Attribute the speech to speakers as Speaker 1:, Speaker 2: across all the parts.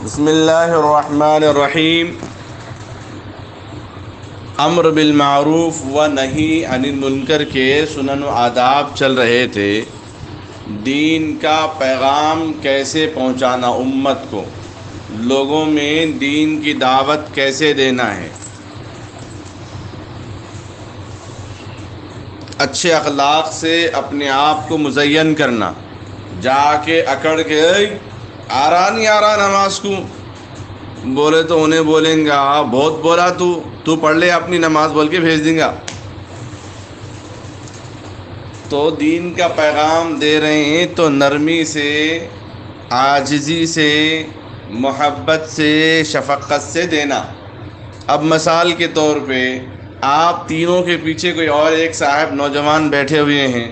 Speaker 1: بسم اللہ الرحمن الرحیم۔ امر بالمعروف و نہی عن المنکر کے سنن و آداب چل رہے تھے۔ دین کا پیغام کیسے پہنچانا، امت کو لوگوں میں دین کی دعوت کیسے دینا ہے، اچھے اخلاق سے اپنے آپ کو مزین کرنا، جا کے اکڑ کے آ رہا نہیں آ رہا نماز کو بولے تو انہیں بولیں گا بہت بولا تو پڑھ لے اپنی نماز بول کے بھیج دیں گا۔ تو دین کا پیغام دے رہے ہیں تو نرمی سے، عاجزی سے، محبت سے، شفقت سے دینا۔ اب مثال کے طور پہ آپ تینوں کے پیچھے کوئی اور ایک صاحب نوجوان بیٹھے ہوئے ہیں،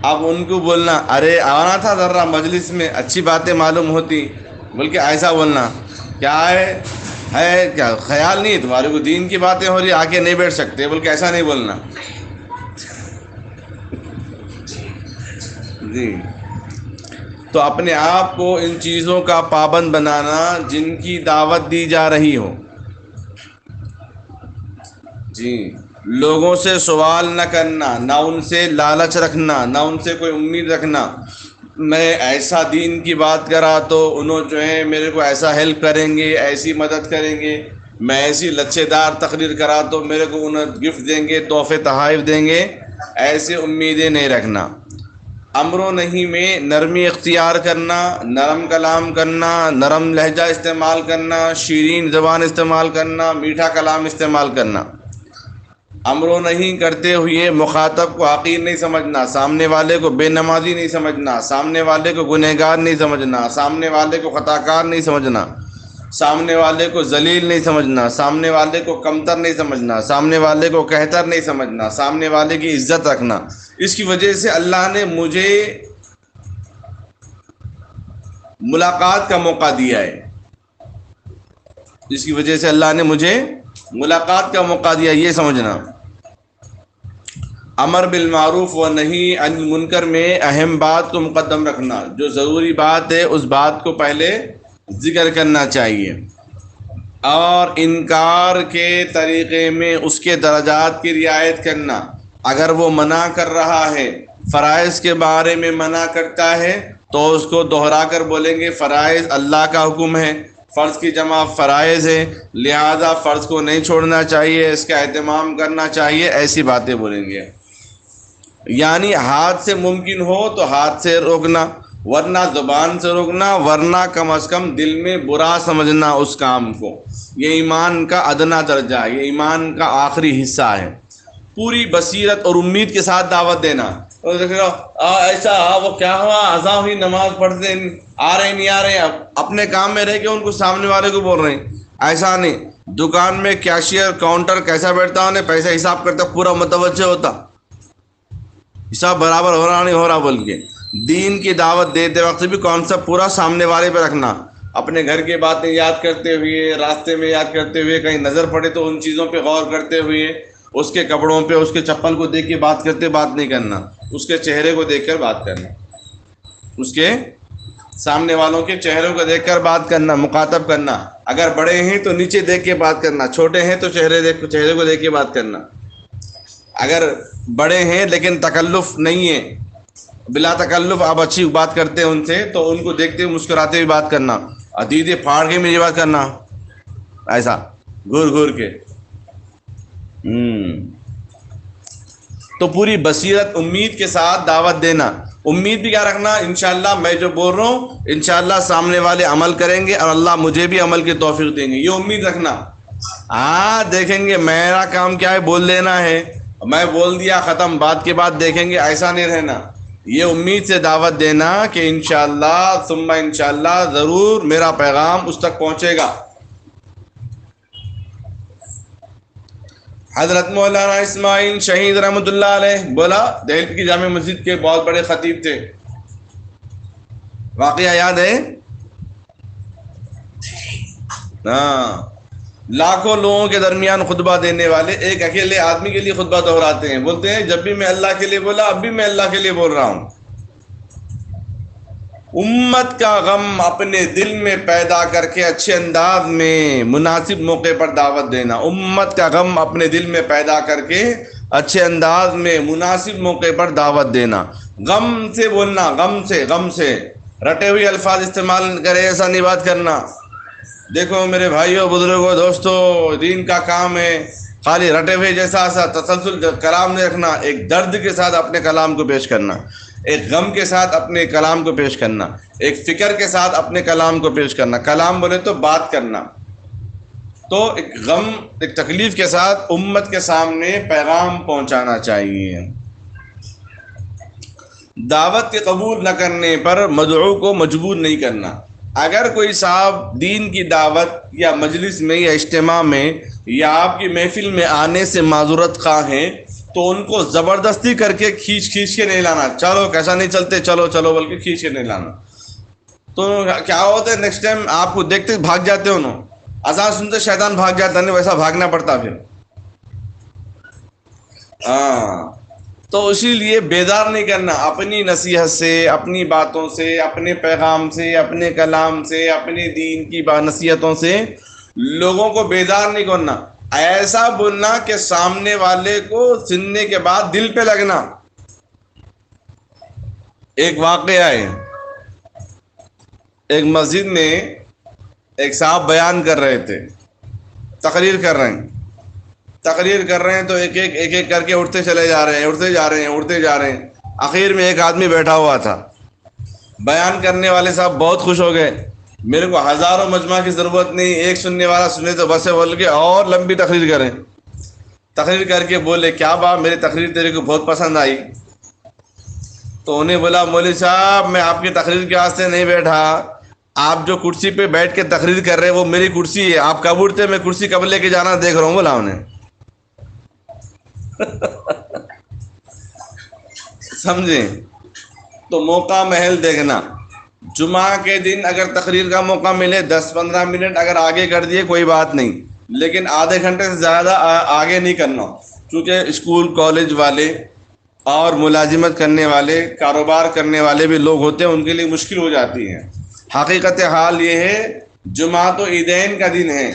Speaker 1: اب ان کو بولنا ارے آنا تھا ذرا مجلس میں، اچھی باتیں معلوم ہوتی، بلکہ ایسا بولنا کیا ہے کیا خیال نہیں تمہارے کو دین کی باتیں ہو رہی آ کے نہیں بیٹھ سکتے، بلکہ ایسا نہیں بولنا۔ جی، تو اپنے آپ کو ان چیزوں کا پابند بنانا جن کی دعوت دی جا رہی ہو۔ جی، لوگوں سے سوال نہ کرنا، نہ ان سے لالچ رکھنا، نہ ان سے کوئی امید رکھنا۔ میں ایسا دین کی بات کرا تو انہوں جو ہے میرے کو ایسا ہیلپ کریں گے، ایسی مدد کریں گے، میں ایسی لچھے دار تقریر کرا تو میرے کو انہیں گفٹ دیں گے، تحفے تحائف دیں گے، ایسے امیدیں نہیں رکھنا۔ امر و نہی میں نرمی اختیار کرنا، نرم کلام کرنا، نرم لہجہ استعمال کرنا، شیرین زبان استعمال کرنا، میٹھا کلام استعمال کرنا۔ امر و نہی کرتے ہوئے مخاطب کو حقیر نہیں سمجھنا، سامنے والے کو بے نمازی نہیں سمجھنا، سامنے والے کو گنہگار نہیں سمجھنا، سامنے والے کو خطا کار نہیں سمجھنا، سامنے والے کو ذلیل نہیں سمجھنا، سامنے والے کو کمتر نہیں سمجھنا، سامنے والے کو کہتر نہیں سمجھنا، سامنے والے کی عزت رکھنا۔ اس کی وجہ سے اللہ نے مجھے ملاقات کا موقع دیا ہے، اس کی وجہ سے اللہ نے مجھے ملاقات کا موقع دیا، یہ سمجھنا۔ امر بالمعروف و نہی عن المنکر میں اہم بات کو مقدم رکھنا، جو ضروری بات ہے اس بات کو پہلے ذکر کرنا چاہیے، اور انکار کے طریقے میں اس کے درجات کی رعایت کرنا۔ اگر وہ منع کر رہا ہے، فرائض کے بارے میں منع کرتا ہے تو اس کو دہرا کر بولیں گے فرائض اللہ کا حکم ہے، فرض کی جمع فرائض ہے، لہذا فرض کو نہیں چھوڑنا چاہیے، اس کا اہتمام کرنا چاہیے، ایسی باتیں بولیں گے۔ یعنی ہاتھ سے ممکن ہو تو ہاتھ سے روکنا، ورنہ زبان سے روکنا، ورنہ کم از کم دل میں برا سمجھنا اس کام کو۔ یہ ایمان کا ادنا درجہ ہے، یہ ایمان کا آخری حصہ ہے۔ پوری بصیرت اور امید کے ساتھ دعوت دینا۔ ایسا وہ کیا ہوا، اذان ہوئی نماز پڑھتے آ رہے نہیں آ رہے، اپنے کام میں رہ کے ان کو سامنے والے کو بول رہے ہیں، ایسا نہیں۔ دکان میں کیشیئر کاؤنٹر کیسا بیٹھتا انہیں پیسہ حساب کرتا، پورا متوجہ ہوتا، حساب برابر ہو رہا نہیں ہو رہا، بول کے دین کی دعوت دیتے وقت بھی کانسیپٹ پورا سامنے والے پہ رکھنا۔ اپنے گھر کی باتیں یاد کرتے ہوئے، راستے میں یاد کرتے ہوئے، کہیں نظر پڑے تو ان چیزوں پہ غور کرتے ہوئے، اس کے کپڑوں پہ، اس کے چپل کو دیکھ کے بات کرتے بات نہیں کرنا، اس کے چہرے کو دیکھ کر بات کرنا، اس کے سامنے والوں کے چہروں کو دیکھ کر بات کرنا، مخاطب کرنا۔ اگر بڑے ہیں تو نیچے دیکھ کے بات کرنا، چھوٹے ہیں تو چہرے کو دیکھ کے بات کرنا۔ اگر بڑے ہیں لیکن تکلف نہیں ہے، بلا تکلف آپ اچھی بات کرتے ہیں ان سے، تو ان کو دیکھتے ہوئے مسکراتے ہوئے بات کرنا، عدیدے پھاڑ کے میری بات کرنا، ایسا گور گور کے۔ تو پوری بصیرت امید کے ساتھ دعوت دینا۔ امید بھی کیا رکھنا، انشاءاللہ میں جو بول رہا ہوں انشاءاللہ سامنے والے عمل کریں گے اور اللہ مجھے بھی عمل کی توفیق دیں گے، یہ امید رکھنا۔ دیکھیں گے میرا کام کیا ہے، بول دینا ہے، میں بول دیا ختم، بات کے بعد دیکھیں گے، ایسا نہیں رہنا۔ یہ امید سے دعوت دینا کہ انشاءاللہ ثم انشاءاللہ ضرور میرا پیغام اس تک پہنچے گا۔ حضرت مولانا اسماعیل شہید رحمۃ اللہ علیہ بولا، دہلی کی جامع مسجد کے بہت بڑے خطیب تھے، واقعہ یاد ہے؟ لاکھوں لوگوں کے درمیان خطبہ دینے والے ایک اکیلے آدمی کے لیے خطبہ دہراتے ہیں، بولتے ہیں جب بھی میں اللہ کے لیے بولا اب بھی میں اللہ کے لیے بول رہا ہوں۔ امت کا غم اپنے دل میں پیدا کر کے اچھے انداز میں مناسب موقع پر دعوت دینا. امت کا غم اپنے دل میں پیدا کر کے اچھے انداز میں مناسب موقع پر دعوت دینا. غم سے بولنا، غم سے رٹے ہوئے الفاظ استعمال کرے، ایسا نہیں بات کرنا. دیکھو میرے بھائیوں، بزرگوں، دوستوں، دین کا کام ہے خالی رٹے ہوئے جیسا ایسا تسلسل کلام نہیں رکھنا. ایک درد کے ساتھ اپنے کلام کو پیش کرنا، ایک غم کے ساتھ اپنے کلام کو پیش کرنا، ایک فکر کے ساتھ اپنے کلام کو پیش کرنا. کلام بولے تو بات کرنا. تو ایک غم، ایک تکلیف کے ساتھ امت کے سامنے پیغام پہنچانا چاہیے. دعوت کے قبول نہ کرنے پر مدعو کو مجبور نہیں کرنا. اگر کوئی صاحب دین کی دعوت یا مجلس میں یا اجتماع میں یا آپ کی محفل میں آنے سے معذورت خواہ ہیں تو ان کو زبردستی کر کے کھینچ کے نہیں لانا. چلو کیسا نہیں چلتے، چلو چلو بول کے کھینچ کے نہیں لانا. تو کیا ہوتا ہے نیکسٹ ٹائم آپ کو دیکھتے بھاگ جاتے ہو. اذان سنتے شیطان بھاگ جاتا نہیں، ویسا بھاگنا پڑتا پھر. ہاں، تو اسی لیے بیدار نہیں کرنا. اپنی نصیحت سے، اپنی باتوں سے، اپنے پیغام سے، اپنے کلام سے، اپنے دین کی نصیحتوں سے لوگوں کو بیدار نہیں کرنا. ایسا بولنا کہ سامنے والے کو سننے کے بعد دل پہ لگنا. ایک واقعہ ہے، ایک مسجد میں ایک صاحب بیان کر رہے تھے، تقریر کر رہے ہیں تو ایک ایک کر کے اٹھتے چلے جا رہے ہیں. آخر میں ایک آدمی بیٹھا ہوا تھا. بیان کرنے والے صاحب بہت خوش ہو گئے. میرے کو ہزاروں مجمع کی ضرورت نہیں، ایک سننے والا سنے تو بس ہے بول کے اور لمبی تقریر کریں. تقریر کر کے بولے کیا بات، میری تقریر تیرے کو بہت پسند آئی. تو انہیں بولا مولوی صاحب میں آپ کی تقریر کے واسطے نہیں بیٹھا، آپ جو کرسی پہ بیٹھ کے تقریر کر رہے وہ میری کرسی ہے، آپ کب اٹھتے میں کرسی کب لے کے جانا دیکھ رہا ہوں. بولا انہیں سمجھیں. تو موقع محل دیکھنا. جمعہ کے دن اگر تقریر کا موقع ملے 10-15 منٹ اگر آگے کر دیے کوئی بات نہیں، لیکن آدھے گھنٹے سے زیادہ آگے نہیں کرنا. کیونکہ اسکول کالج والے اور ملازمت کرنے والے، کاروبار کرنے والے بھی لوگ ہوتے ہیں، ان کے لیے مشکل ہو جاتی ہے. حقیقت حال یہ ہے جمعہ تو عیدین کا دن ہے.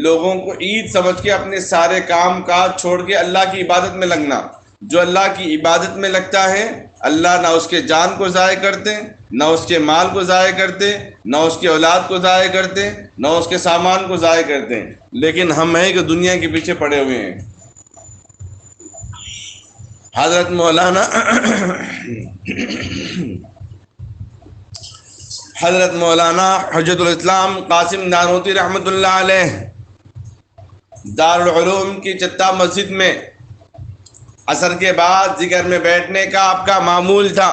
Speaker 1: لوگوں کو عید سمجھ کے اپنے سارے کام کاج چھوڑ کے اللہ کی عبادت میں لگنا. جو اللہ کی عبادت میں لگتا ہے اللہ نہ اس کے جان کو ضائع کرتے، نہ اس کے مال کو ضائع کرتے، نہ اس کی اولاد کو ضائع کرتے، نہ اس کے سامان کو ضائع کرتے. لیکن ہم ہیں کہ دنیا کے پیچھے پڑے ہوئے ہیں. حضرت مولانا حجت الاسلام قاسم نانوتی رحمۃ اللہ علیہ دارالعلوم کی چتہ مسجد میں عصر کے بعد ذکر میں بیٹھنے کا آپ کا معمول تھا.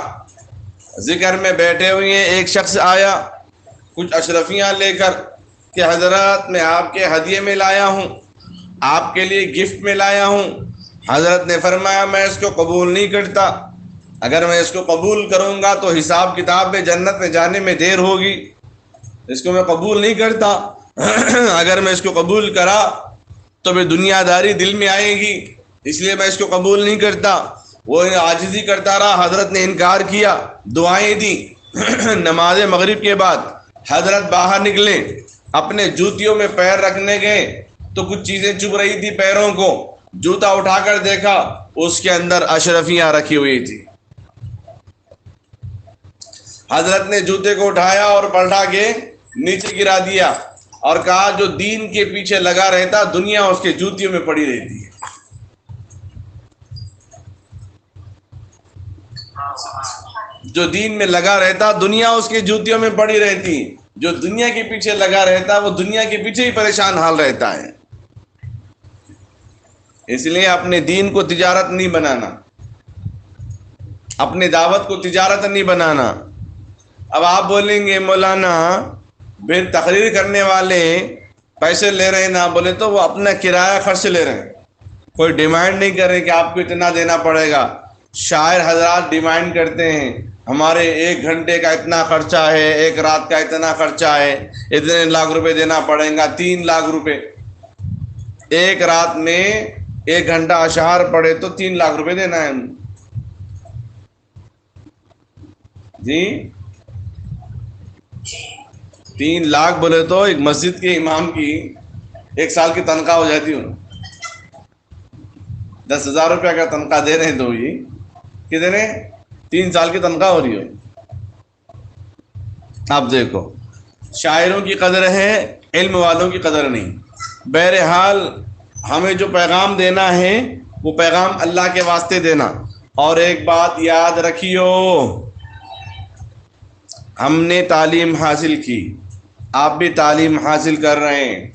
Speaker 1: ذکر میں بیٹھے ہوئے ایک شخص آیا کچھ اشرفیاں لے کر کہ حضرت میں آپ کے ہدیے میں لایا ہوں، آپ کے لیے گفٹ میں لایا ہوں. حضرت نے فرمایا میں اس کو قبول نہیں کرتا. اگر میں اس کو قبول کروں گا تو حساب کتاب میں جنت میں جانے میں دیر ہوگی، اس کو میں قبول نہیں کرتا. اگر میں اس کو قبول کرا تو پھر دنیا داری دل میں آئے گی، اس لیے میں اس کو قبول نہیں کرتا. وہ عاجزی کرتا رہا. حضرت نے انکار کیا، دعائیں دی. نماز مغرب کے بعد حضرت باہر نکلے، اپنے جوتیوں میں پیر رکھنے گئے تو کچھ چیزیں چبھ رہی تھی پیروں کو. جوتا اٹھا کر دیکھا، اس کے اندر اشرفیاں رکھی ہوئی تھی. حضرت نے جوتے کو اٹھایا اور پلٹا کے نیچے گرا دیا اور کہا جو دین کے پیچھے لگا رہتا دنیا اس کے جوتیوں میں پڑی رہتی ہے. جو دین میں لگا رہتا دنیا اس کے جوتیوں میں پڑی رہتی. جو دنیا کے پیچھے لگا رہتا وہ دنیا کے پیچھے ہی پریشان حال رہتا ہے. اس لیے اپنے دین کو تجارت نہیں بنانا، اپنے دعوت کو تجارت نہیں بنانا. اب آپ بولیں گے مولانا پھر تقریر کرنے والے پیسے لے رہے ہیں نا، بولے تو وہ اپنا کرایہ خرچ لے رہے ہیں، کوئی ڈیمانڈ نہیں کر رہے کہ آپ کو اتنا دینا پڑے گا. شاعر حضرات ڈیمانڈ کرتے ہیں ہمارے 1 گھنٹے کا اتنا خرچہ ہے، 1 رات کا اتنا خرچہ ہے، اتنے لاکھ روپے دینا پڑے گا، 3 لاکھ روپے. 1 رات میں 1 گھنٹہ اشعار پڑے تو 3 لاکھ روپے دینا ہے جی. 3 لاکھ بولے تو ایک مسجد کے امام کی 1 سال کی تنخواہ ہو جاتی ہوں. 10,000 روپیہ کا تنخواہ دے رہے ہیں تو یہ کتنے 3 سال کی تنخواہ ہو رہی ہو. آپ دیکھو شاعروں کی قدر ہے، علم والوں کی قدر نہیں. بہرحال ہمیں جو پیغام دینا ہے وہ پیغام اللہ کے واسطے دینا. اور ایک بات یاد رکھیو، ہم نے تعلیم حاصل کی، آپ بھی تعلیم حاصل کر رہے ہیں.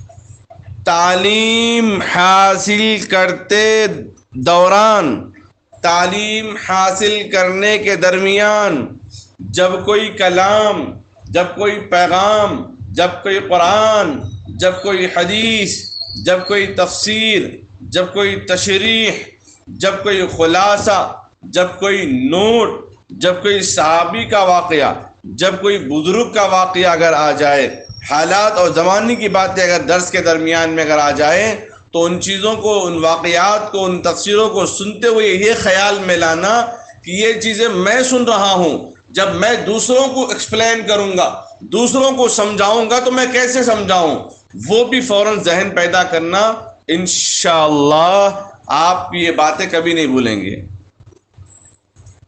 Speaker 1: تعلیم حاصل کرتے دوران، تعلیم حاصل کرنے کے درمیان جب کوئی کلام، جب کوئی پیغام، جب کوئی قرآن، جب کوئی حدیث، جب کوئی تفسیر، جب کوئی تشریح، جب کوئی خلاصہ، جب کوئی نوٹ، جب کوئی صحابی کا واقعہ، جب کوئی بزرگ کا واقعہ اگر آ جائے، حالات اور زمانے کی باتیں اگر درس کے درمیان میں اگر آ جائے، تو ان چیزوں کو، ان واقعات کو، ان تفسیروں کو سنتے ہوئے یہ خیال میں لانا کہ یہ چیزیں میں سن رہا ہوں، جب میں دوسروں کو ایکسپلین کروں گا، دوسروں کو سمجھاؤں گا تو میں کیسے سمجھاؤں، وہ بھی فوراً ذہن پیدا کرنا. انشاءاللہ آپ کی یہ باتیں کبھی نہیں بھولیں گے.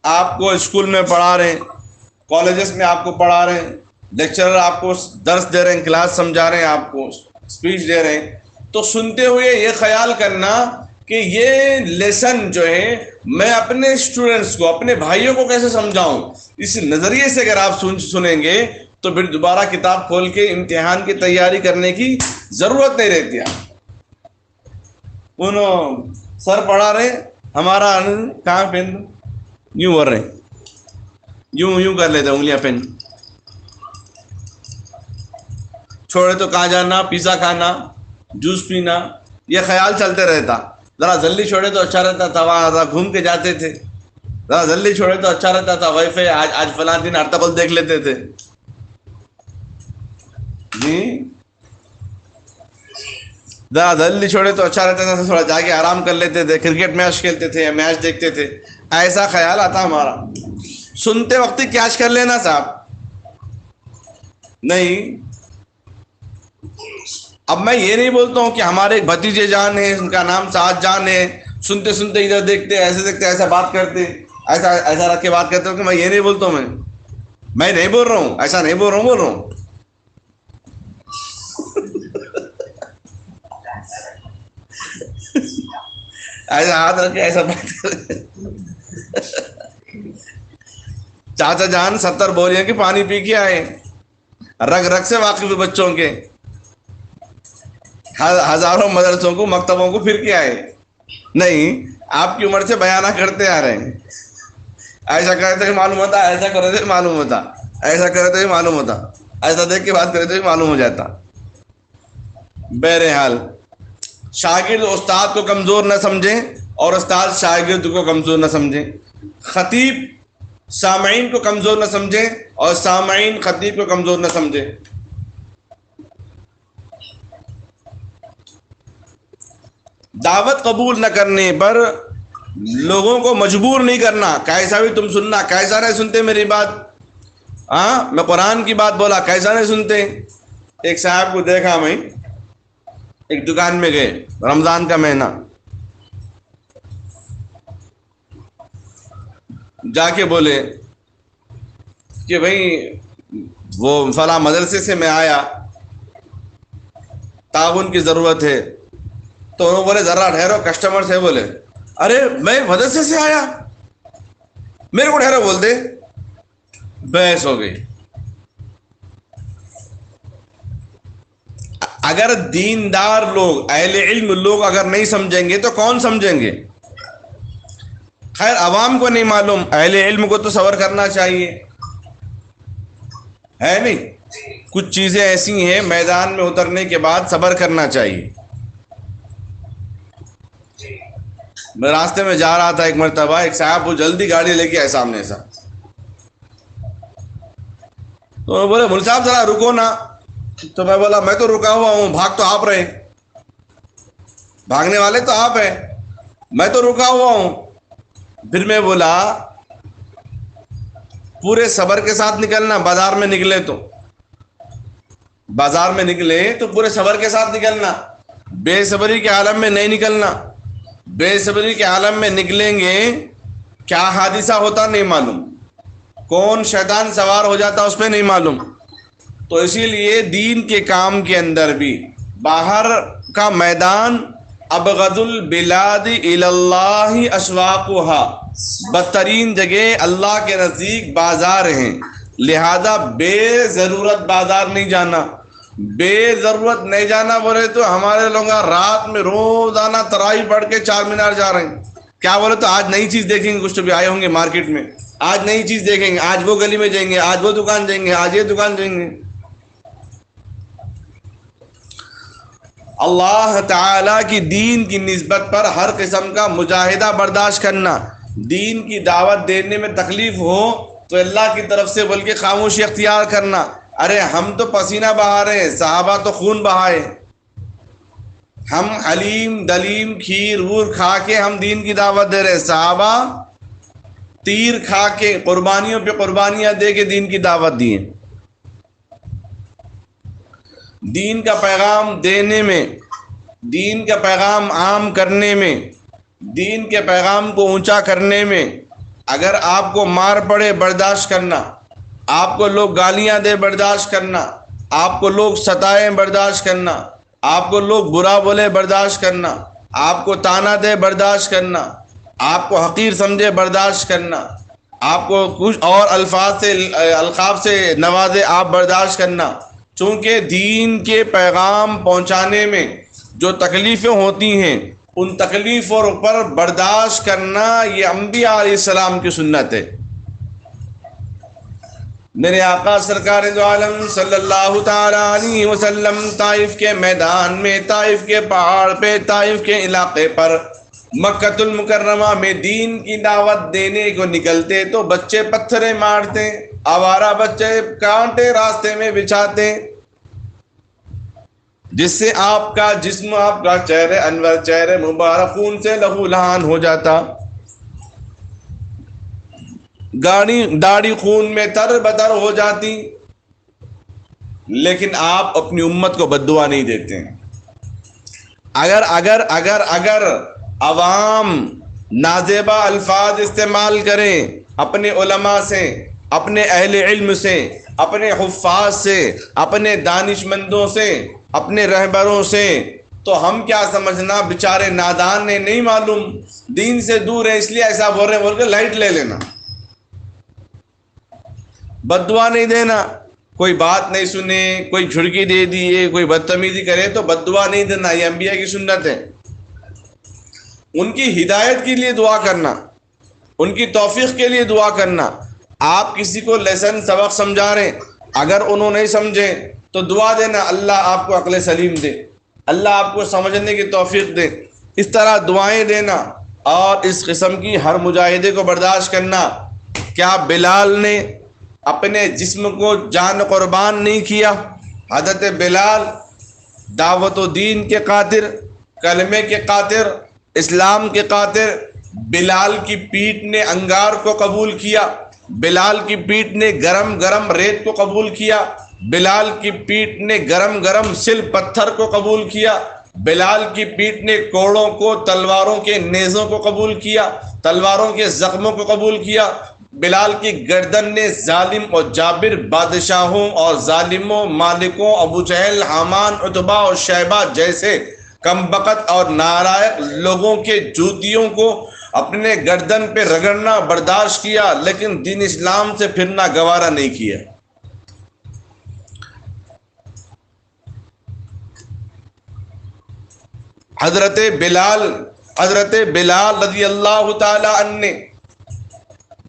Speaker 1: آپ کو اسکول میں پڑھا رہے ہیں، کالجز میں آپ کو پڑھا رہے ہیں، لیکچرر آپ کو درس دے رہے ہیں، کلاس سمجھا رہے ہیں، آپ کو اسپیچ دے رہے ہیں، تو سنتے ہوئے یہ خیال کرنا کہ یہ لیسن جو ہے میں اپنے اسٹوڈنٹس کو، اپنے بھائیوں کو کیسے سمجھاؤں. اس نظریے سے اگر آپ سنیں گے تو پھر دوبارہ کتاب کھول کے امتحان کی تیاری کرنے کی ضرورت نہیں رہتی. انہوں سر پڑھا رہے، ہمارا کہاں پین یوں کر رہے ہیں، یوں کر لیتے انگلیاں پین، چھوڑے تو کہاں جانا، پیزا کھانا، جوس پینا، یہ خیال چلتے رہتا. ذرا جلدی چھوڑے تو اچھا رہتا تھا، وہاں گھوم کے جاتے تھے. ذرا جلدی چھوڑے تو اچھا رہتا تھا، وائی فائی آج فلاں دن ارطغرل دیکھ لیتے تھے. جی ذرا جلدی چھوڑے تو اچھا رہتا تھا، تھوڑا جا کے آرام کر لیتے تھے، کرکٹ میچ کھیلتے تھے یا میچ دیکھتے تھے. ایسا خیال آتا ہمارا. سنتے وقت کیچ کر لینا صاحب. نہیں، اب میں یہ نہیں بولتا ہوں کہ ہمارے ایک بھتیجے جان ہیں، ان کا نام سعد جان ہے، سنتے سنتے ادھر دیکھتے، ایسے دیکھتے، ایسا بات کرتے، ایسا رکھ کے بات کرتے ہو، کہ میں یہ نہیں بولتا ہوں. میں نہیں بول رہا ہوں، ایسا نہیں بول رہا ہوں. ایسا ہاتھ رکھ کے ایسا بات کرتے. چاچا جان 70 بوریاں کی پانی پی کے آئے، رگ رگ سے واقف بچوں کے، ہزاروں مدرسوں کو، مکتبوں کو پھر کے آئے. نہیں، آپ کی عمر سے بیانہ کرتے آ رہے ہیں. ایسا کرتے ہی معلوم ہوتا، ایسا کرتے ہی معلوم ہوتا، ایسا کرتے ہی معلوم ہوتا، ایسا دیکھ کے بات کرتے ہی معلوم ہو جاتا. بہرحال شاگرد استاد کو کمزور نہ سمجھیں اور استاد شاگرد کو کمزور نہ سمجھیں. خطیب سامعین کو کمزور نہ سمجھیں اور سامعین خطیب کو کمزور نہ سمجھیں. دعوت قبول نہ کرنے پر لوگوں کو مجبور نہیں کرنا. کیسا بھی تم سننا، کیسا نہیں سنتے میری بات، ہاں میں قرآن کی بات بولا، کیسا نہیں سنتے. ایک صاحب کو دیکھا میں، ایک دکان میں گئے، رمضان کا مہینہ، جا کے بولے کہ بھائی وہ فلاں مدرسے سے میں آیا، تعاون کی ضرورت ہے. تو انہوں بولے ذرا ٹھہرو، کسٹمر سے بولے ارے میں مدرسے سے آیا، میرے کو ٹھہرو بول دے. بحث ہو گئی. اگر دیندار لوگ، اہل علم لوگ اگر نہیں سمجھیں گے تو کون سمجھیں گے؟ خیر عوام کو نہیں معلوم، اہل علم کو تو صبر کرنا چاہیے، ہے نہیں؟ کچھ چیزیں ایسی ہیں میدان میں اترنے کے بعد صبر کرنا چاہیے. میں راستے میں جا رہا تھا، ایک مرتبہ ایک صاحب وہ جلدی گاڑی لے کے آئے سامنے سے، تو بولے مول صاحب ذرا رکو نا. تو میں بولا میں تو رکا ہوا ہوں، بھاگ تو آپ رہے، بھاگنے والے تو آپ ہیں، میں تو رکا ہوا ہوں. پھر میں بولا پورے صبر کے ساتھ نکلنا، بازار میں نکلے تو بازار میں نکلے تو پورے صبر کے ساتھ نکلنا، بے صبری کے عالم میں نہیں نکلنا. بے صبری کے عالم میں نکلیں گے کیا حادثہ ہوتا نہیں معلوم، کون شیطان سوار ہو جاتا اس میں نہیں معلوم. تو اسی لیے دین کے کام کے اندر بھی باہر کا میدان ابغض البلاد الی اللہ اسواقها، بدترین جگہ اللہ کے نزدیک بازار ہیں، لہذا بے ضرورت بازار نہیں جانا. بے ضرورت نہیں جانا بولے تو ہمارے لوگ رات میں روزانہ تراویح پڑھ کے چار مینار جا رہے ہیں. کیا بولے تو آج نئی چیز دیکھیں گے، کچھ تو بھی آئے ہوں گے مارکیٹ میں، آج نئی چیز دیکھیں گے، آج وہ گلی میں جائیں گے، آج وہ دکان جائیں گے، آج یہ دکان جائیں گے. اللہ تعالی کی دین کی نسبت پر ہر قسم کا مجاہدہ برداشت کرنا. دین کی دعوت دینے میں تکلیف ہو تو اللہ کی طرف سے بلکہ خاموشی اختیار کرنا. ارے ہم تو پسینہ بہا رہے ہیں، صحابہ تو خون بہائے. ہم حلیم دلیم کھیر وور کھا کے ہم دین کی دعوت دے رہے ہیں، صحابہ تیر کھا کے قربانیوں پہ قربانیاں دے کے دین کی دعوت دی ہیں. دین کا پیغام دینے میں، دین کا پیغام عام کرنے میں، دین کے پیغام کو اونچا کرنے میں اگر آپ کو مار پڑے برداشت کرنا، آپ کو لوگ گالیاں دے برداشت کرنا، آپ کو لوگ ستائیں برداشت کرنا، آپ کو لوگ برا بولے برداشت کرنا، آپ کو تانا دے برداشت کرنا، آپ کو حقیر سمجھے برداشت کرنا، آپ کو کچھ اور القاب سے نوازے آپ برداشت کرنا. چونکہ دین کے پیغام پہنچانے میں جو تکلیفیں ہوتی ہیں ان تکلیفوں پر برداشت کرنا یہ انبیاء علیہ السلام کی سنت ہے. میرے آقا سرکار دو عالم صلی اللہ تعالی علیہ وسلم طائف کے میدان میں، طائف کے پہاڑ پہ، طائف کے علاقے پر، مکۃ المکرمہ میں دین کی دعوت دینے کو نکلتے تو بچے پتھریں مارتے، آوارہ بچے کانٹے راستے میں بچھاتے، جس سے آپ کا جسم، آپ کا چہرے انور، چہرے مبارک خون سے لہو لہان ہو جاتا، داڑھی خون میں تر بتر ہو جاتی. لیکن آپ اپنی امت کو بد دعا نہیں دیتے ہیں. اگر اگر اگر اگر عوام نازیبا الفاظ استعمال کریں اپنے علماء سے، اپنے اہل علم سے، اپنے حفاظ سے، اپنے دانش مندوں سے، اپنے رہبروں سے، تو ہم کیا سمجھنا بیچارے نادان نے، نہیں معلوم، دین سے دور ہے اس لیے ایسا بول رہے ہیں بول کے لائٹ لے لینا. بد دعا نہیں دینا. کوئی بات نہیں سنے، کوئی جھڑکی دے دیے، کوئی بدتمیزی کرے تو بد دعا نہیں دینا، یہ انبیاء کی سنت ہے. ان کی ہدایت کے لیے دعا کرنا، ان کی توفیق کے لیے دعا کرنا. آپ کسی کو لیسن سبق سمجھا رہے ہیں، اگر انہوں نہیں سمجھے تو دعا دینا اللہ آپ کو عقل سلیم دے، اللہ آپ کو سمجھنے کی توفیق دے. اس طرح دعائیں دینا اور اس قسم کی ہر مجاہدے کو برداشت کرنا. کیا بلال نے اپنے جسم کو جان قربان نہیں کیا؟ حضرت بلال دعوت و دین کے قاطر، کلمے کے قاطر، اسلام کے قاطر، بلال کی پیٹھ نے انگار کو قبول کیا، بلال کی پیٹھ نے گرم گرم ریت کو قبول کیا، بلال کی پیٹھ نے گرم گرم سل پتھر کو قبول کیا، بلال کی پیٹھ نے کوڑوں کو، تلواروں کے نیزوں کو قبول کیا، تلواروں کے زخموں کو قبول کیا. بلال کی گردن نے ظالم اور جابر بادشاہوں اور ظالموں، مالکوں، ابو جہل، حامان، عتبہ اور شیبہ جیسے کمبخت اور نالائق لوگوں کے جوتیوں کو اپنے گردن پہ رگڑنا برداشت کیا، لیکن دین اسلام سے پھرنا گوارا نہیں کیا. حضرت بلال رضی اللہ تعالی عنہ نے،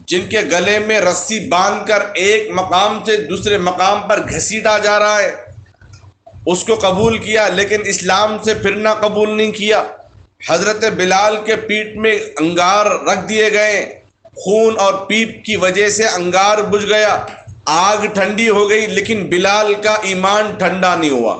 Speaker 1: جن کے گلے میں رسی باندھ کر ایک مقام سے دوسرے مقام پر گھسیٹا جا رہا ہے، اس کو قبول کیا، لیکن اسلام سے پھرنا قبول نہیں کیا. حضرت بلال کے پیٹھ میں انگار رکھ دیے گئے، خون اور پیپ کی وجہ سے انگار بجھ گیا، آگ ٹھنڈی ہو گئی، لیکن بلال کا ایمان ٹھنڈا نہیں ہوا.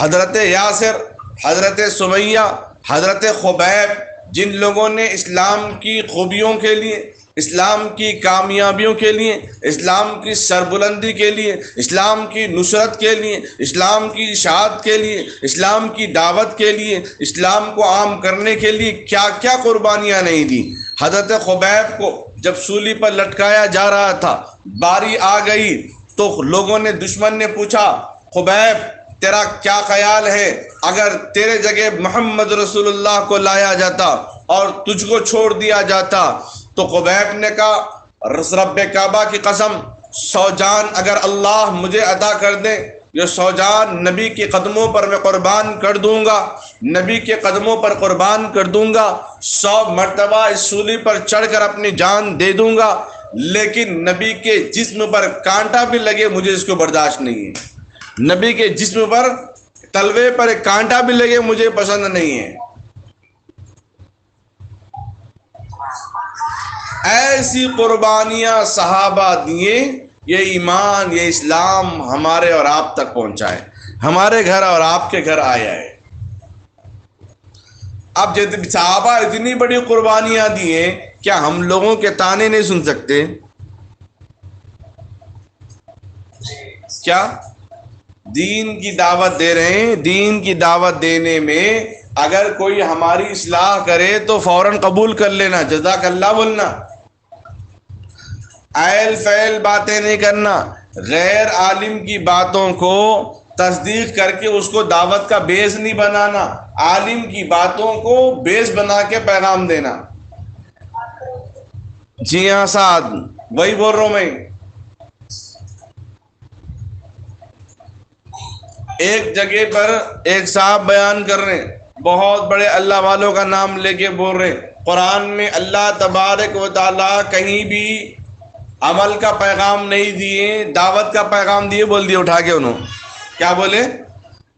Speaker 1: حضرت یاسر، حضرت سمیہ، حضرت خبیب، جن لوگوں نے اسلام کی خوبیوں کے لیے، اسلام کی کامیابیوں کے لیے، اسلام کی سربلندی کے لیے، اسلام کی نصرت کے لیے، اسلام کی اشاعت کے لیے، اسلام کی دعوت کے لیے، اسلام کو عام کرنے کے لیے کیا کیا قربانیاں نہیں دی۔ حضرت خبیب کو جب سولی پر لٹکایا جا رہا تھا، باری آ گئی تو لوگوں نے، دشمن نے پوچھا، خبیب تیرا کیا خیال ہے اگر تیرے جگہ محمد رسول اللہ کو لایا جاتا اور تجھ کو چھوڑ دیا جاتا؟ تو خبیب نے کہا، رب کعبہ کی قسم، 100 جان اگر اللہ مجھے عطا کر دے، یہ 100 جان نبی کے قدموں پر میں قربان کر دوں گا، نبی کے قدموں پر قربان کر دوں گا، 100 مرتبہ اس سولی پر چڑھ کر اپنی جان دے دوں گا، لیکن نبی کے جسم پر کانٹا بھی لگے مجھے اس کو برداشت نہیں ہے۔ نبی کے جسم پر، تلوے پر ایک کانٹا بھی لگے مجھے پسند نہیں ہے۔ ایسی قربانیاں صحابہ دیے، یہ ایمان، یہ اسلام ہمارے اور آپ تک پہنچا ہے، ہمارے گھر اور آپ کے گھر آیا ہے۔ اب جب صحابہ اتنی بڑی قربانیاں دیے، کیا ہم لوگوں کے تانے نہیں سن سکتے؟ کیا دین کی دعوت دے رہے ہیں، دین کی دعوت دینے میں اگر کوئی ہماری اصلاح کرے تو فوراً قبول کر لینا، جزاک اللہ بولنا، ایل فیل باتیں نہیں کرنا، غیر عالم کی باتوں کو تصدیق کر کے اس کو دعوت کا بیس نہیں بنانا، عالم کی باتوں کو بیس بنا کے پیغام دینا۔ جی ہاں سعد، وہی بول رہا ہوں میں۔ ایک جگہ پر ایک صاحب بیان کر رہے ہیں، بہت بڑے اللہ والوں کا نام لے کے بول رہے ہیں، قرآن میں اللہ تبارک و تعالیٰ کہیں بھی عمل کا پیغام نہیں دیے، دعوت کا پیغام دیے، بول دیے اٹھا کے انہوں کیا بولے؟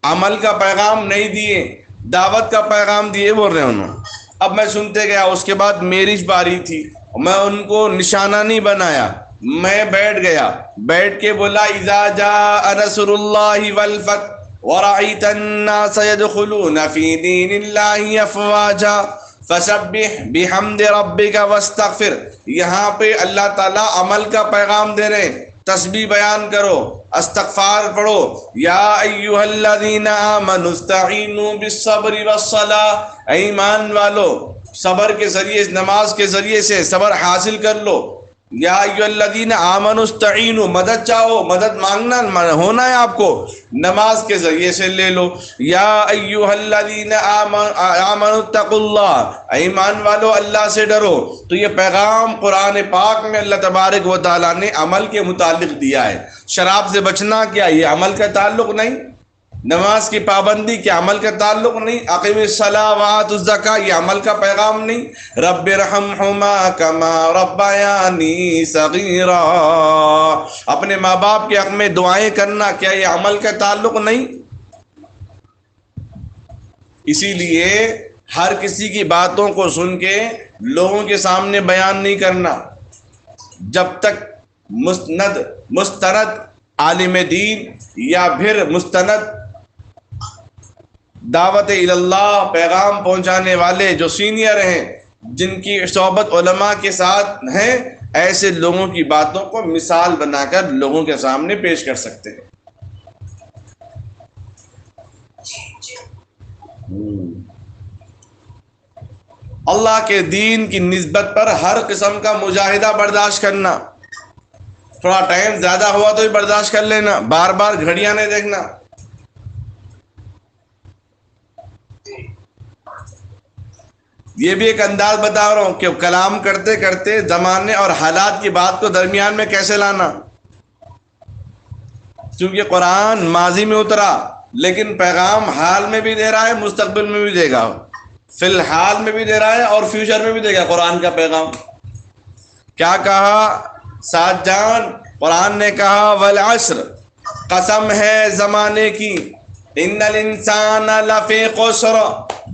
Speaker 1: عمل کا پیغام نہیں دیے، دعوت کا پیغام دیے بول رہے انہوں۔ اب میں سنتے گیا، اس کے بعد میری باری تھی، میں ان کو نشانہ نہیں بنایا، میں بیٹھ گیا، بیٹھ کے بولا، اذا جاء نصر اللہ والفتح ورأيت الناس يدخلون في دين الله افواجا فسبح بحمد ربك واستغفر۔ یہاں پہ اللہ تعالیٰ عمل کا پیغام دے رہے ہیں، تسبیح بیان کرو، استغفار پڑھو، یا ایھا الذین آمنوا استعینوا بالصبر والصلاۃ، اے ایمان والو صبر کے ذریعے، نماز کے ذریعے سے صبر حاصل کر لو۔ یا ایھا الذین آمنوا استعینوا، مدد چاہو، مدد مانگنا ہونا ہے آپ کو، نماز کے ذریعے سے لے لو۔ یا ایھا الذین آمنوا اتقوا اللہ، ایمان والو اللہ سے ڈرو۔ تو یہ پیغام قرآن پاک میں اللہ تبارک و تعالیٰ نے عمل کے متعلق دیا ہے۔ شراب سے بچنا کیا یہ عمل کا تعلق نہیں؟ نماز کی پابندی کیا عمل کا تعلق نہیں؟ اقیم الصلاۃ وآت الزکاۃ یہ عمل کا پیغام نہیں؟ رب ارحمہما کما ربیانی صغیرا، اپنے ماں باپ کے حق میں دعائیں کرنا کیا یہ عمل کا تعلق نہیں؟ اسی لیے ہر کسی کی باتوں کو سن کے لوگوں کے سامنے بیان نہیں کرنا، جب تک مستند عالم دین یا پھر مستند دعوت اللہ پیغام پہنچانے والے جو سینئر ہیں، جن کی صحبت علماء کے ساتھ ہیں، ایسے لوگوں کی باتوں کو مثال بنا کر لوگوں کے سامنے پیش کر سکتے ہیں۔ اللہ کے دین کی نسبت پر ہر قسم کا مجاہدہ برداشت کرنا، تھوڑا ٹائم زیادہ ہوا تو بھی برداشت کر لینا، بار بار گھڑیاں نہیں دیکھنا۔ یہ بھی ایک انداز بتا رہا ہوں کہ کلام کرتے کرتے زمانے اور حالات کی بات کو درمیان میں کیسے لانا، کیونکہ قرآن ماضی میں اترا لیکن پیغام حال میں بھی دے رہا ہے، مستقبل میں بھی دے گا، فی الحال میں بھی دے رہا ہے اور فیوچر میں بھی دے گا قرآن کا پیغام۔ کیا کہا سعد جان؟ قرآن نے کہا والعصر، قسم ہے زمانے کی، ان الانسان لفی خسر،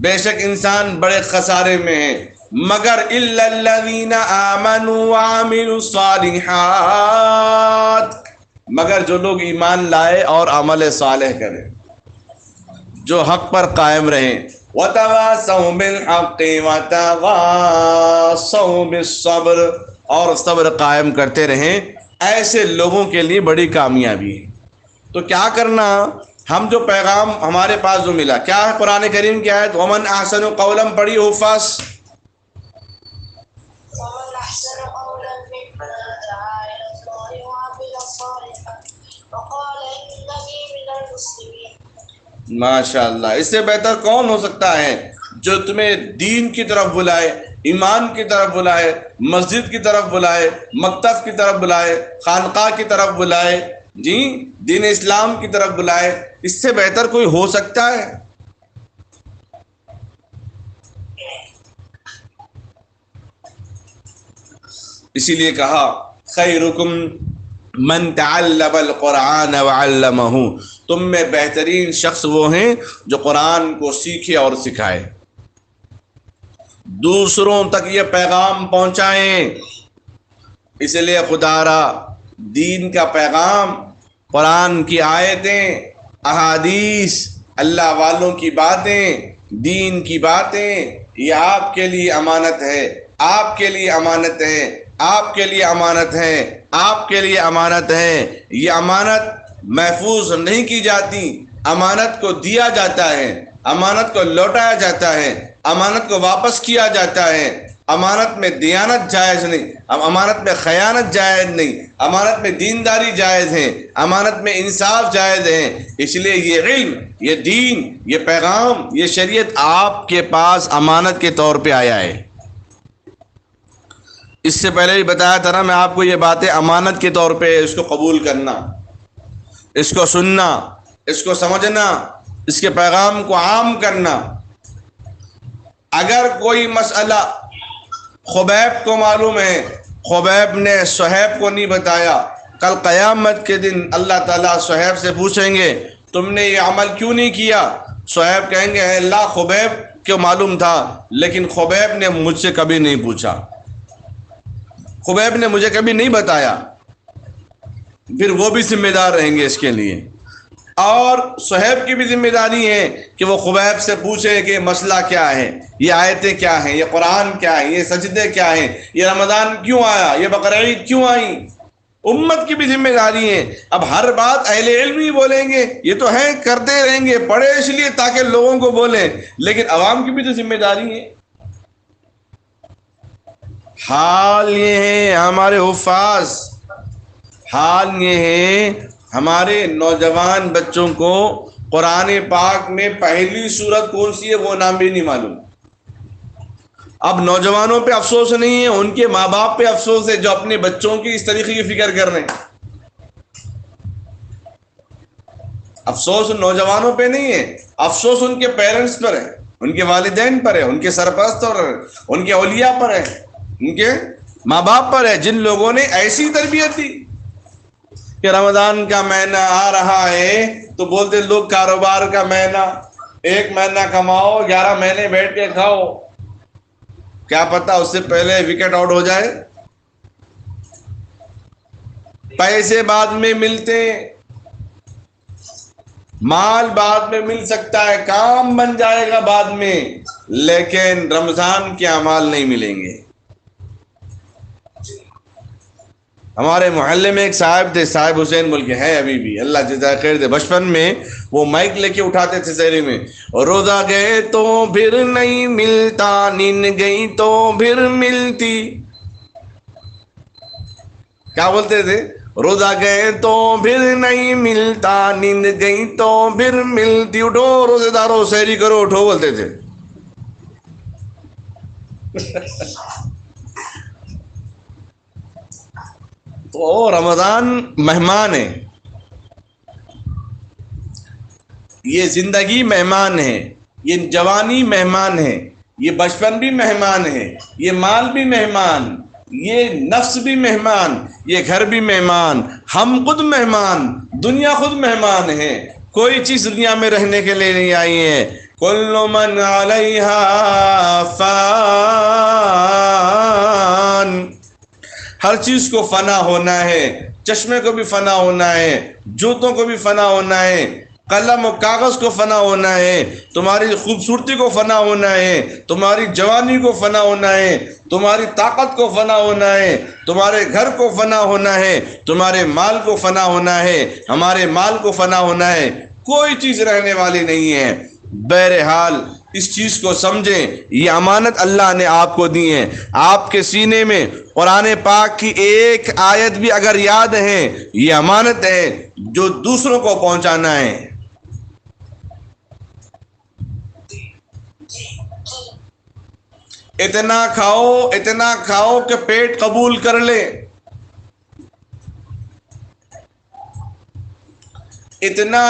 Speaker 1: بے شک انسان بڑے خسارے میں ہے، مگر الا الذین آمنوا وعملوا الصالحات، مگر جو لوگ ایمان لائے اور عمل صالح کریں، جو حق پر قائم رہیں، وتواصوا بالحق وتواصوا بالصبر، اور صبر قائم کرتے رہیں، ایسے لوگوں کے لیے بڑی کامیابی ہے۔ تو کیا کرنا، ہم جو پیغام ہمارے پاس جو ملا کیا ہے، قرآن کریم کی آیت ومن احسن قولا پڑھی حفاظ،
Speaker 2: ومن أحسن قولا ممن دعا إلى الله وعمل صالحا وقال إنني من المسلمين۔
Speaker 1: ماشاء اللہ، اس سے بہتر کون ہو سکتا ہے جو تمہیں دین کی طرف بلائے، ایمان کی طرف بلائے، مسجد کی طرف بلائے، مکتب کی طرف بلائے، خانقاہ کی طرف بلائے، جی دین اسلام کی طرف بلائے، اس سے بہتر کوئی ہو سکتا ہے؟ اسی لیے کہا خیرکم من تعلم القرآن وعلمہ، تم میں بہترین شخص وہ ہیں جو قرآن کو سیکھے اور سکھائے، دوسروں تک یہ پیغام پہنچائیں۔ اس لیے خدا را دین کا پیغام، قرآن کی آیتیں، احادیث، اللہ والوں کی باتیں، دین کی باتیں، یہ آپ کے لیے امانت ہے، آپ کے لیے امانت ہے، آپ کے لیے امانت ہے، آپ کے لیے امانت ہے۔ یہ امانت محفوظ نہیں کی جاتی، امانت کو دیا جاتا ہے، امانت کو لوٹایا جاتا ہے، امانت کو واپس کیا جاتا ہے۔ امانت میں دیانت جائز نہیں، امانت میں خیانت جائز نہیں، امانت میں دینداری جائز ہے، امانت میں انصاف جائز ہے۔ اس لیے یہ علم، یہ دین، یہ پیغام، یہ شریعت آپ کے پاس امانت کے طور پہ آیا ہے۔ اس سے پہلے بھی بتایا تھا نا میں آپ کو، یہ باتیں امانت کے طور پہ اس کو قبول کرنا، اس کو سننا، اس کو سمجھنا، اس کے پیغام کو عام کرنا۔ اگر کوئی مسئلہ خبیب کو معلوم ہے، خبیب نے صہیب کو نہیں بتایا، کل قیامت کے دن اللہ تعالیٰ صہیب سے پوچھیں گے تم نے یہ عمل کیوں نہیں کیا؟ صہیب کہیں گے اے اللہ خبیب کو معلوم تھا لیکن خبیب نے مجھ سے کبھی نہیں پوچھا، خبیب نے مجھے کبھی نہیں بتایا۔ پھر وہ بھی ذمہ دار رہیں گے اس کے لیے، اور صہیب کی بھی ذمہ داری ہے کہ وہ خبیب سے پوچھے کہ مسئلہ کیا ہے، یہ آیتیں کیا ہیں، یہ قرآن کیا ہے، یہ سجدے کیا ہیں، یہ رمضان کیوں آیا، یہ بقرعید کیوں آئی۔ امت کی بھی ذمہ داری ہے۔ اب ہر بات اہل علم ہی بولیں گے، یہ تو ہے کرتے رہیں گے، پڑھے اس لیے تاکہ لوگوں کو بولیں، لیکن عوام کی بھی تو ذمہ داری ہے۔ حال یہ ہے ہمارے حفاظ، حال یہ ہے ہمارے نوجوان بچوں کو قرآن پاک میں پہلی سورت کون سی ہے وہ نام بھی نہیں معلوم۔ اب نوجوانوں پہ افسوس نہیں ہے، ان کے ماں باپ پہ افسوس ہے جو اپنے بچوں کی اس طریقے کی فکر کر رہے ہیں۔ افسوس نوجوانوں پہ نہیں ہے، افسوس ان کے پیرنٹس پر ہے، ان کے والدین پر ہے، ان کے سرپرست پر ہے، ان کے اولیاء پر ہے، ان کے ماں باپ پر ہے، جن لوگوں نے ایسی تربیت دی کہ رمضان کا مہینہ آ رہا ہے تو بولتے لوگ کاروبار کا مہینہ، 1 مہینہ کماؤ 11 مہینے بیٹھ کے کھاؤ، کیا پتا اس سے پہلے وکٹ آؤٹ ہو جائے۔ پیسے بعد میں ملتے، مال بعد میں مل سکتا ہے، کام بن جائے گا بعد میں، لیکن رمضان کے اعمال نہیں ملیں گے۔ ہمارے محلے میں ایک صاحب تھے، صاحب حسین بول کے ہیں ابھی بھی، اللہ جزائے خیر دے، بچپن میں وہ مائک لے کے اٹھاتے تھے شہری میں، روزہ گئے تو پھر نہیں ملتا، نیند گئی تو پھر ملتی، کیا بولتے تھے؟ روزہ گئے تو پھر نہیں ملتا، نیند گئی تو پھر ملتی، اٹھو روزے دارو سحری کرو اٹھو بولتے تھے۔ تو رمضان مہمان ہے، یہ زندگی مہمان ہے، یہ جوانی مہمان ہے، یہ بچپن بھی مہمان ہے، یہ مال بھی مہمان، یہ نفس بھی مہمان، یہ گھر بھی مہمان، ہم خود مہمان، دنیا خود مہمان ہے۔ کوئی چیز دنیا میں رہنے کے لیے نہیں آئی ہے۔ کل من علیہا فان، ہر چیز کو فنا ہونا ہے، چشمے کو بھی فنا ہونا ہے، جوتوں کو بھی فنا ہونا ہے، قلم و کاغذ کو فنا ہونا ہے، تمہاری خوبصورتی کو فنا ہونا ہے، تمہاری جوانی کو فنا ہونا ہے، تمہاری طاقت کو فنا ہونا ہے، تمہارے گھر کو فنا ہونا ہے، تمہارے مال کو فنا ہونا ہے، ہمارے مال کو فنا ہونا ہے، کوئی چیز رہنے والی نہیں ہے۔ بہرحال اس چیز کو سمجھیں، یہ امانت اللہ نے آپ کو دی ہے۔ آپ کے سینے میں قرآن پاک کی ایک آیت بھی اگر یاد ہے، یہ امانت ہے جو دوسروں کو پہنچانا ہے۔ اتنا کھاؤ کہ پیٹ قبول کر لے، اتنا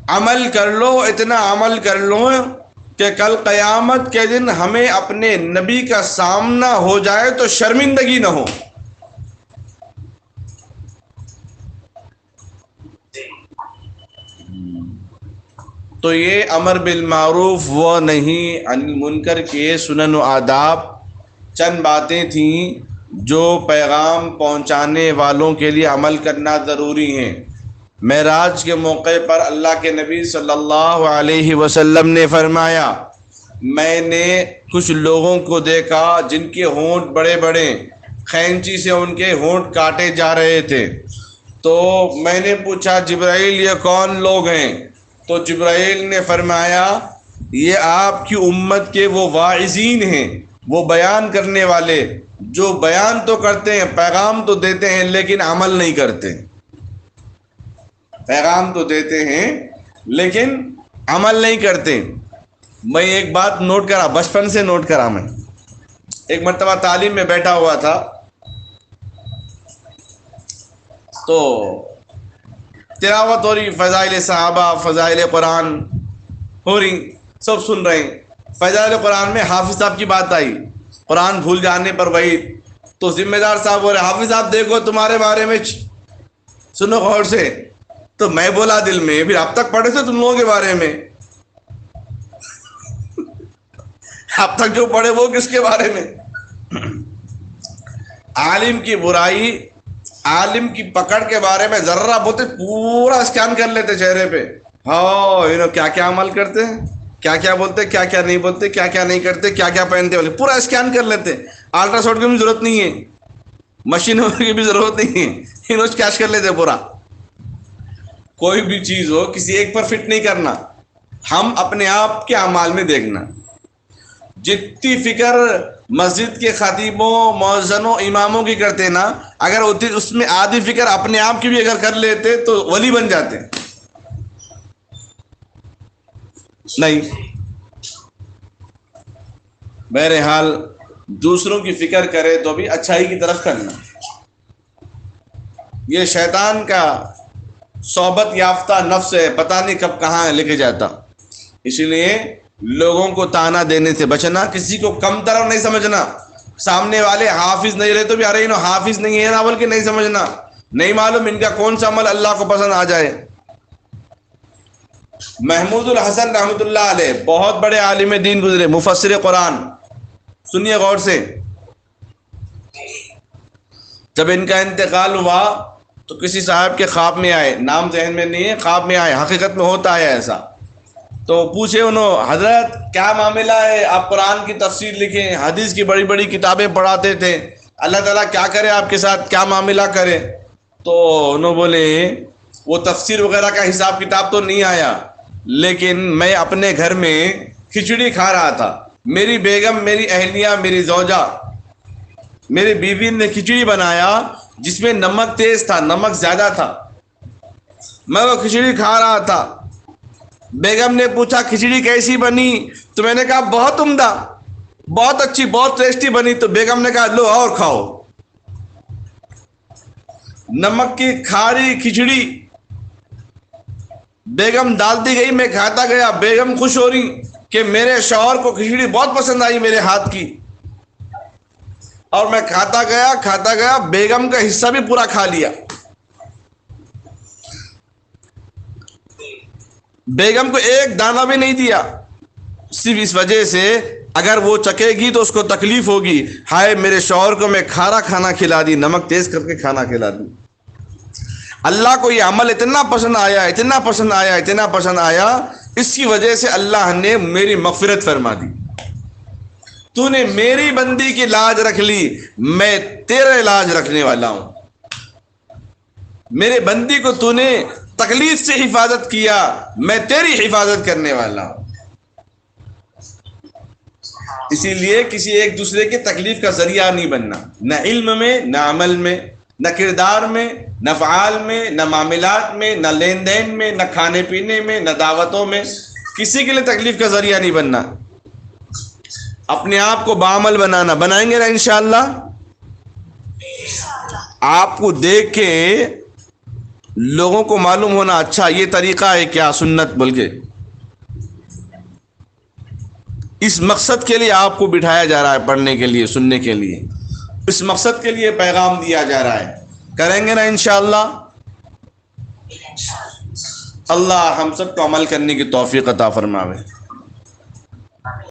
Speaker 1: عمل کر لو کہ کل قیامت کے دن ہمیں اپنے نبی کا سامنا ہو جائے تو شرمندگی نہ ہو۔ تو یہ امر بالمعروف و نہی عن المنکر کے سنن و آداب چند باتیں تھیں جو پیغام پہنچانے والوں کے لیے عمل کرنا ضروری ہیں۔ معراج کے موقع پر اللہ کے نبی صلی اللہ علیہ وسلم نے فرمایا، میں نے کچھ لوگوں کو دیکھا جن کے ہونٹ بڑے بڑے، خینچی سے ان کے ہونٹ کاٹے جا رہے تھے۔ تو میں نے پوچھا جبرائیل یہ کون لوگ ہیں؟ تو جبرائیل نے فرمایا یہ آپ کی امت کے وہ واعظین ہیں، وہ بیان کرنے والے جو بیان تو کرتے ہیں، پیغام تو دیتے ہیں لیکن عمل نہیں کرتے۔ پیغام تو دیتے ہیں لیکن عمل نہیں کرتے۔ میں ایک بات نوٹ کرا، بچپن سے نوٹ کرا، میں ایک مرتبہ تعلیم میں بیٹھا ہوا تھا تو تلاوت ہو رہی، فضائل صحابہ، فضائل قرآن ہو رہی، سب سن رہے ہیں۔ فضائل قرآن میں حافظ صاحب کی بات آئی، قرآن بھول جانے پر وہی، تو ذمہ دار صاحب بولے حافظ صاحب دیکھو تمہارے بارے میں سنو غور سے۔ تو میں بولا دل میں، پھر اب تک پڑھے تھے تم لوگوں کے بارے میں، اب تک جو پڑھے وہ کس کے بارے میں؟ عالم کی برائی، عالم کی پکڑ کے بارے میں ذرہ بولتے پورا اسکین کر لیتے چہرے پہ، ہاں کیا کیا عمل کرتے ہیں، کیا کیا بولتے، کیا کیا نہیں بولتے، کیا کیا نہیں کرتے، کیا کیا پہنتے والے، پورا اسکین کر لیتے۔ الٹرا ساؤنڈ کی بھی ضرورت نہیں ہے، مشینوں کی بھی ضرورت نہیں ہے، انہوں کیش کر لیتے پورا۔ کوئی بھی چیز ہو کسی ایک پر فٹ نہیں کرنا، ہم اپنے آپ کے اعمال میں دیکھنا۔ جتنی فکر مسجد کے خطیبوں، مؤذنوں، اماموں کی کرتے نا، اگر اس میں آدھی فکر اپنے آپ کی بھی اگر کر لیتے تو ولی بن جاتے۔ نہیں، بہرحال دوسروں کی فکر کرے تو بھی اچھائی کی طرف کرنا۔ یہ شیطان کا صحبت یافتہ نفس ہے، پتہ نہیں کب کہاں لے کے جاتا۔ اسی لیے لوگوں کو تانا دینے سے بچنا، کسی کو کم طرف نہیں سمجھنا۔ سامنے والے حافظ نہیں رہے تو بھی ارے انہوں حافظ نہیں ہے نا، بلکہ نہیں سمجھنا، نہیں معلوم ان کا کون سا عمل اللہ کو پسند آ جائے۔ محمود الحسن رحمۃ اللہ علیہ بہت بڑے عالم دین گزرے، مفسر قرآن، سنیے غور سے۔ جب ان کا انتقال ہوا تو کسی صاحب کے خواب میں آئے، نام ذہن میں نہیں ہے، خواب میں آئے، حقیقت میں ہوتا ہے ایسا۔ تو پوچھے انہوں، حضرت کیا معاملہ ہے، آپ قرآن کی تفسیر لکھیں، حدیث کی بڑی بڑی کتابیں پڑھاتے تھے، اللہ تعالیٰ کیا کرے آپ کے ساتھ، کیا معاملہ کرے؟ تو انہوں بولے وہ تفسیر وغیرہ کا حساب کتاب تو نہیں آیا، لیکن میں اپنے گھر میں کھچڑی کھا رہا تھا، میری بیگم، میری اہلیہ، میری زوجہ، میری بیوی نے کھچڑی بنایا جس میں نمک تیز تھا، نمک زیادہ تھا، میں وہ کھچڑی کھا رہا تھا۔ بیگم نے پوچھا کھچڑی کیسی بنی؟ تو میں نے کہا بہت عمدہ، بہت اچھی، بہت ٹیسٹی بنی۔ تو بیگم نے کہا لو اور کھاؤ۔ نمک کی کھاری کھچڑی بیگم ڈالتی گئی، میں کھاتا گیا، بیگم خوش ہو رہی کہ میرے شوہر کو کھچڑی بہت پسند آئی میرے ہاتھ کی، اور میں کھاتا گیا، بیگم کا حصہ بھی پورا کھا لیا۔ بیگم کو ایک دانہ بھی نہیں دیا، صرف اس وجہ سے اگر وہ چکے گی تو اس کو تکلیف ہوگی، ہائے میرے شوہر کو میں کھارا کھانا کھلا دی، نمک تیز کر کے کھانا کھلا دی۔ اللہ کو یہ عمل اتنا پسند آیا، اتنا پسند آیا، اتنا پسند آیا، اس کی وجہ سے اللہ نے میری مغفرت فرما دی۔ تو نے میری بندی کی لاج رکھ لی، میں تیرا لاج رکھنے والا ہوں۔ میرے بندی کو تو نے تکلیف سے حفاظت کیا، میں تیری حفاظت کرنے والا ہوں۔ اسی لیے کسی ایک دوسرے کے تکلیف کا ذریعہ نہیں بننا، نہ علم میں، نہ عمل میں، نہ کردار میں، نہ فعال میں، نہ معاملات میں، نہ لین دین میں، نہ کھانے پینے میں، نہ دعوتوں میں، کسی کے لیے تکلیف کا ذریعہ نہیں بننا۔ اپنے آپ کو بعمل بنانا، بنائیں گے نا انشاءاللہ۔ آپ کو دیکھ کے لوگوں کو معلوم ہونا، اچھا یہ طریقہ ہے کیا سنت، بول کے اس مقصد کے لیے آپ کو بٹھایا جا رہا ہے، پڑھنے کے لیے، سننے کے لیے، اس مقصد کے لیے پیغام دیا جا رہا ہے۔ کریں گے نا انشاءاللہ۔ اللہ ہم سب کو عمل کرنے کی توفیق عطا فرماوے۔